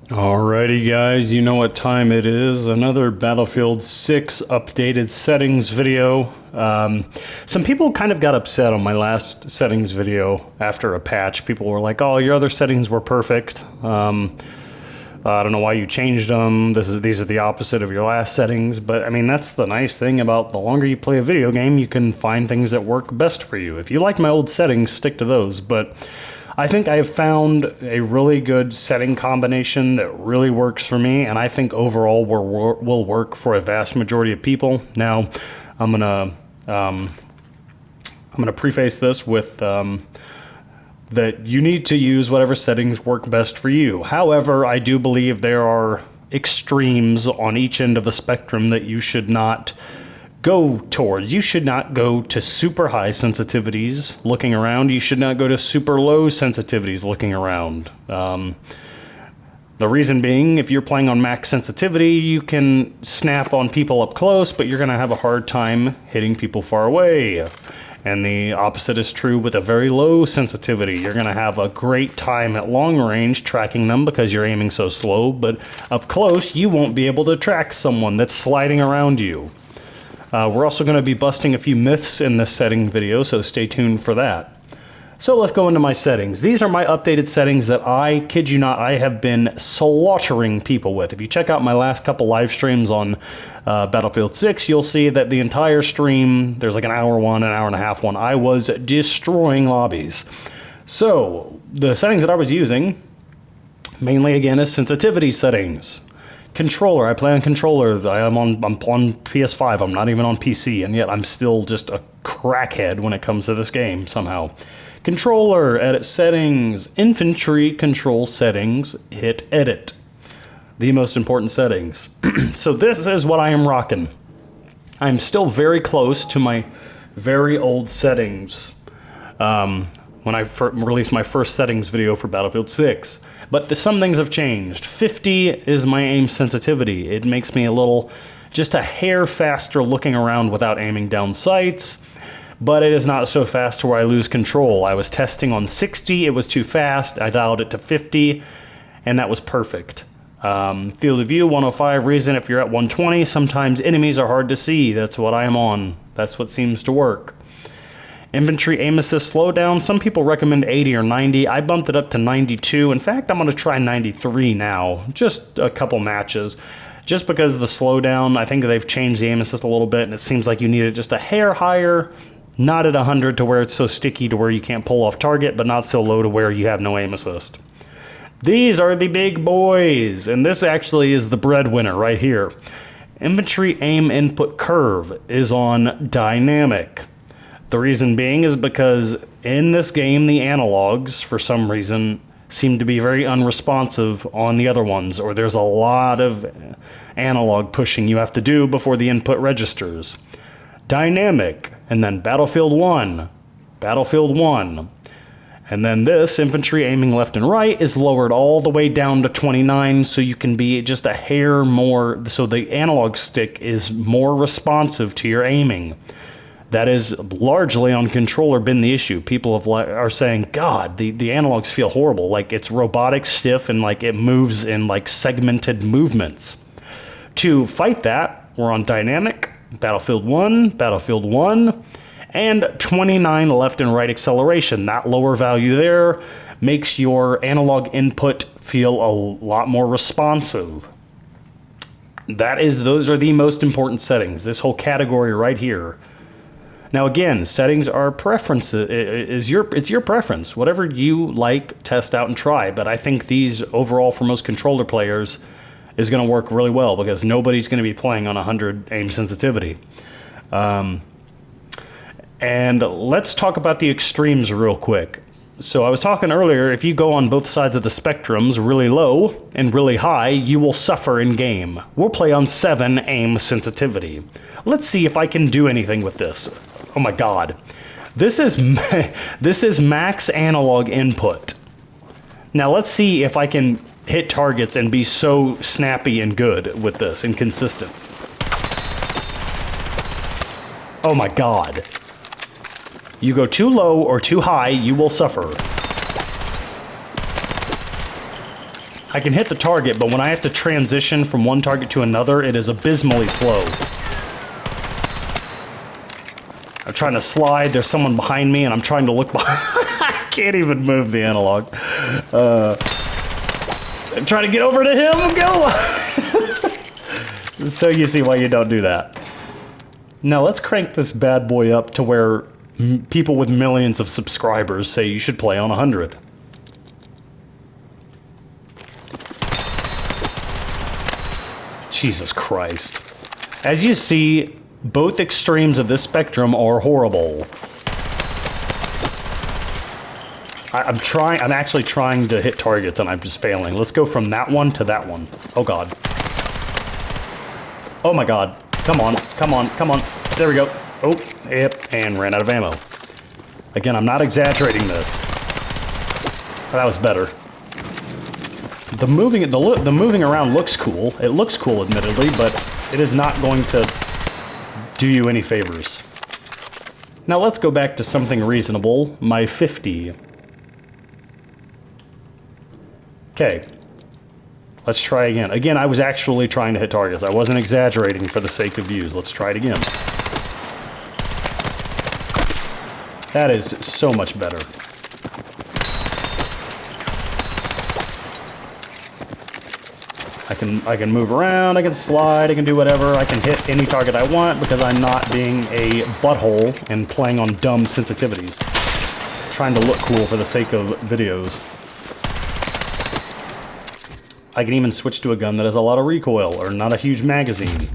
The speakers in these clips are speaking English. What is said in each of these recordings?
Alrighty guys, you know what time it is. Another Battlefield 6 updated settings video. Some people kind of got upset on my last settings video after a patch. People were like, oh, your other settings were perfect. I don't know why you changed them. These are the opposite of your last settings. But I mean, that's the nice thing about the longer you play a video game, you can find things that work best for you. If you like my old settings, stick to those. But I think I have found a really good setting combination that really works for me, and I think overall will work for a vast majority of people. Now, I'm gonna preface this with that you need to use whatever settings work best for you. However, I do believe there are extremes on each end of the spectrum that you should not go towards. You should not go to super high sensitivities looking around. You should not go to super low sensitivities looking around. The reason being, if you're playing on max sensitivity, you can snap on people up close, but you're going to have a hard time hitting people far away. And the opposite is true with a very low sensitivity. You're going to have a great time at long range tracking them because you're aiming so slow, but up close, you won't be able to track someone that's sliding around you. We're also going to be busting a few myths in this setting video, so stay tuned for that. So let's go into my settings. These are my updated settings that I kid you not, I have been slaughtering people with. If you check out my last couple live streams on Battlefield 6, you'll see that the entire stream, there's like an hour one, an hour and a half one, I was destroying lobbies. So the settings that I was using, mainly again, is sensitivity settings. Controller, I play on controller. I'm on PS5. I'm not even on PC, and yet I'm still just a crackhead when it comes to this game somehow. Controller, edit settings, infantry control settings, hit edit. The most important settings. So this is what I am rocking. I'm still very close to my very old settings when I released my first settings video for Battlefield 6. But some things have changed. 50 is my aim sensitivity. It makes me just a hair faster looking around without aiming down sights, but it is not so fast to where I lose control. I was testing on 60, it was too fast. I dialed it to 50, and that was perfect. Field of view, 105. Reason, if you're at 120, sometimes enemies are hard to see. That's what I am on. That's what seems to work. Infantry aim assist slowdown, some people recommend 80 or 90. I bumped it up to 92. In fact, I'm going to try 93 now, just a couple matches. Just because of the slowdown, I think they've changed the aim assist a little bit, and it seems like you need it just a hair higher, not at 100 to where it's so sticky to where you can't pull off target, but not so low to where you have no aim assist. These are the big boys, and this actually is the breadwinner right here. Infantry aim input curve is on dynamic. The reason being is because in this game, the analogs, for some reason, seem to be very unresponsive on the other ones, or there's a lot of analog pushing you have to do before the input registers. Dynamic, and then Battlefield 1, Battlefield 1. And then this, infantry aiming left and right, is lowered all the way down to 29, so you can be just a hair more, so the analog stick is more responsive to your aiming. That is largely on controller been the issue. People are saying, God, the analogs feel horrible. Like it's robotic, stiff, and like it moves in like segmented movements. To fight that, we're on dynamic, Battlefield 1, and 29 left and right acceleration. That lower value there makes your analog input feel a lot more responsive. Those are the most important settings. This whole category right here. Now again, settings are preferences. It's your preference. Whatever you like, test out and try. But I think these overall for most controller players is going to work really well because nobody's going to be playing on 100 aim sensitivity. And let's talk about the extremes real quick. So I was talking earlier, if you go on both sides of the spectrums, really low and really high, you will suffer in game. We'll play on 7 aim sensitivity. Let's see if I can do anything with this. Oh my God. This is max analog input. Now let's see if I can hit targets and be so snappy and good with this and consistent. Oh my God. You go too low or too high, you will suffer. I can hit the target, but when I have to transition from one target to another, it is abysmally slow. I'm trying to slide, there's someone behind me, and I'm trying to look behind. I can't even move the analog. I'm trying to get over to him, go! So you see why you don't do that. Now let's crank this bad boy up to where people with millions of subscribers say you should play on 100. Jesus Christ. As you see, both extremes of this spectrum are horrible. I'm actually trying to hit targets and I'm just failing. Let's go from that one to that one. Oh god. Oh my god. Come on, come on, come on. There we go. Oh, yep, and ran out of ammo. Again, I'm not exaggerating this. That was better. The moving around looks cool. It looks cool, admittedly, but it is not going to do you any favors. Now let's go back to something reasonable. My 50. Okay. Let's try again. Again, I was actually trying to hit targets. I wasn't exaggerating for the sake of views. Let's try it again. That is so much better. I can move around, I can slide, I can do whatever, I can hit any target I want because I'm not being a butthole and playing on dumb sensitivities. Trying to look cool for the sake of videos. I can even switch to a gun that has a lot of recoil or not a huge magazine.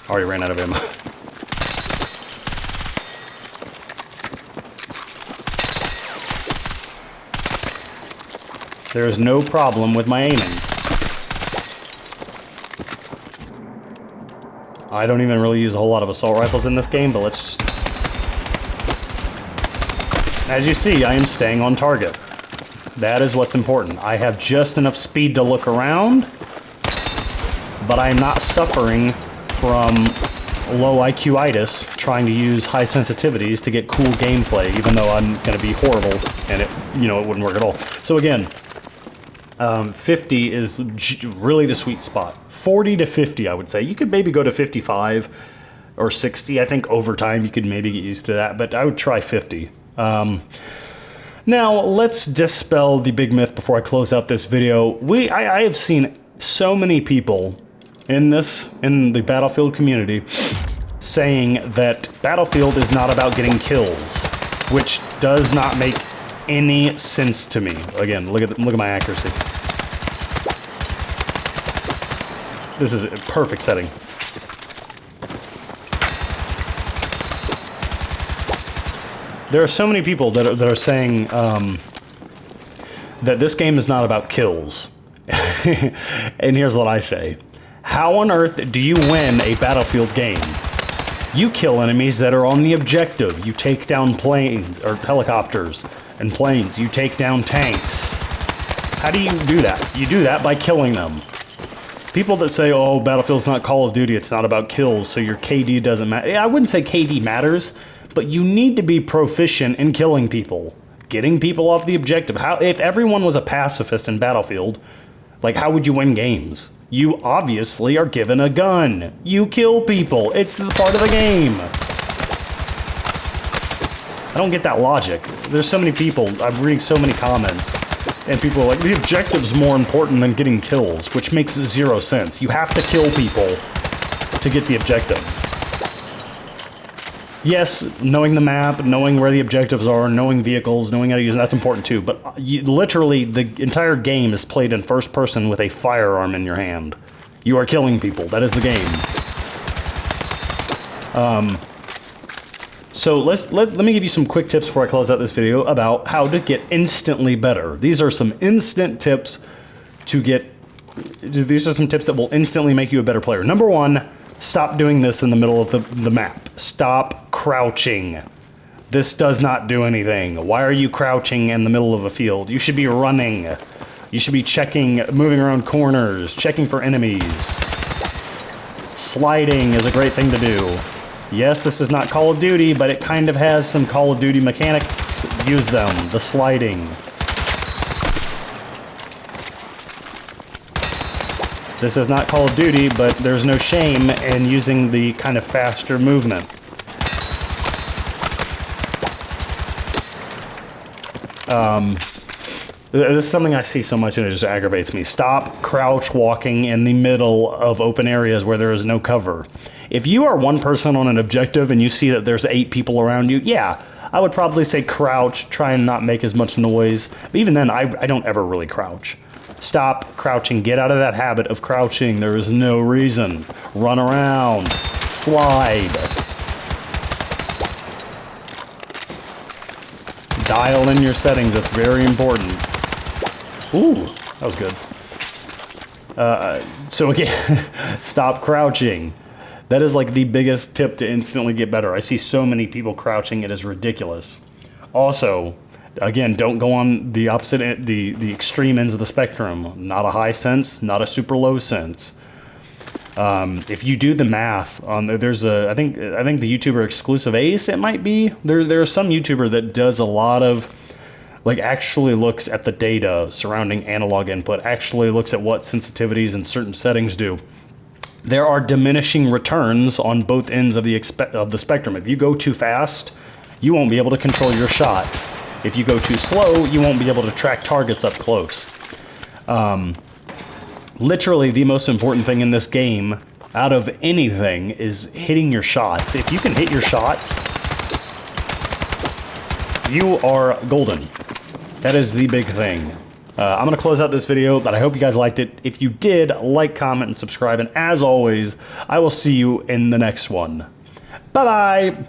Already ran out of ammo. There is no problem with my aiming. I don't even really use a whole lot of assault rifles in this game, but let's just... As you see, I am staying on target. That is what's important. I have just enough speed to look around, but I am not suffering from low IQ-itis trying to use high sensitivities to get cool gameplay, even though I'm going to be horrible and it wouldn't work at all. So again, 50 is really the sweet spot. 40 to 50, I would say. You could maybe go to 55 or 60. I think over time you could maybe get used to that, but I would try 50. Now, let's dispel the big myth before I close out this video. I have seen so many people in the Battlefield community saying that Battlefield is not about getting kills, which does not make any sense to me. Again, look at my accuracy. This is a perfect setting. There are so many people that are saying that this game is not about kills. And here's what I say. How on earth do you win a Battlefield game? You kill enemies that are on the objective. You take down planes, or helicopters and planes. You take down tanks. How do you do that? You do that by killing them. People that say, oh, Battlefield's not Call of Duty, it's not about kills, so your KD doesn't matter. I wouldn't say KD matters, but you need to be proficient in killing people. Getting people off the objective. If everyone was a pacifist in Battlefield, like, how would you win games? You obviously are given a gun. You kill people. It's the part of the game. I don't get that logic. There's so many people, I'm reading so many comments, and people are like, the objective's more important than getting kills, which makes zero sense. You have to kill people to get the objective. Yes, knowing the map, knowing where the objectives are, knowing vehicles, knowing how to use them, that's important too, but literally the entire game is played in first person with a firearm in your hand. You are killing people. That is the game. So let me give you some quick tips before I close out this video about how to get instantly better. These are some instant tips these are some tips that will instantly make you a better player. Number one, stop doing this in the middle of the map. Stop crouching. This does not do anything. Why are you crouching in the middle of a field? You should be running. You should be checking, moving around corners, checking for enemies. Sliding is a great thing to do. Yes, this is not Call of Duty, but it kind of has some Call of Duty mechanics. Use them. The sliding. This is not Call of Duty, but there's no shame in using the kind of faster movement. This is something I see so much and it just aggravates me. Stop crouch walking in the middle of open areas where there is no cover. If you are one person on an objective and you see that there's 8 people around you, yeah, I would probably say crouch, try and not make as much noise. But even then, I don't ever really crouch. Stop crouching. Get out of that habit of crouching. There is no reason. Run around. Slide. Dial in your settings. That's very important. Ooh, that was good. So again, stop crouching. That is like the biggest tip to instantly get better. I see so many people crouching, it is ridiculous. Also, again, don't go on the opposite, the extreme ends of the spectrum. Not a high sense, not a super low sense. If you do the math on, there's I think the YouTuber Exclusive Ace, it might be. There's some YouTuber that does a lot of, like, actually looks at the data surrounding analog input, actually looks at what sensitivities and certain settings do. There are diminishing returns on both ends of the spectrum. If you go too fast, you won't be able to control your shots. If you go too slow, you won't be able to track targets up close. Literally, the most important thing in this game, out of anything, is hitting your shots. If you can hit your shots, you are golden. That is the big thing. I'm going to close out this video, but I hope you guys liked it. If you did, like, comment, and subscribe. And as always, I will see you in the next one. Bye-bye!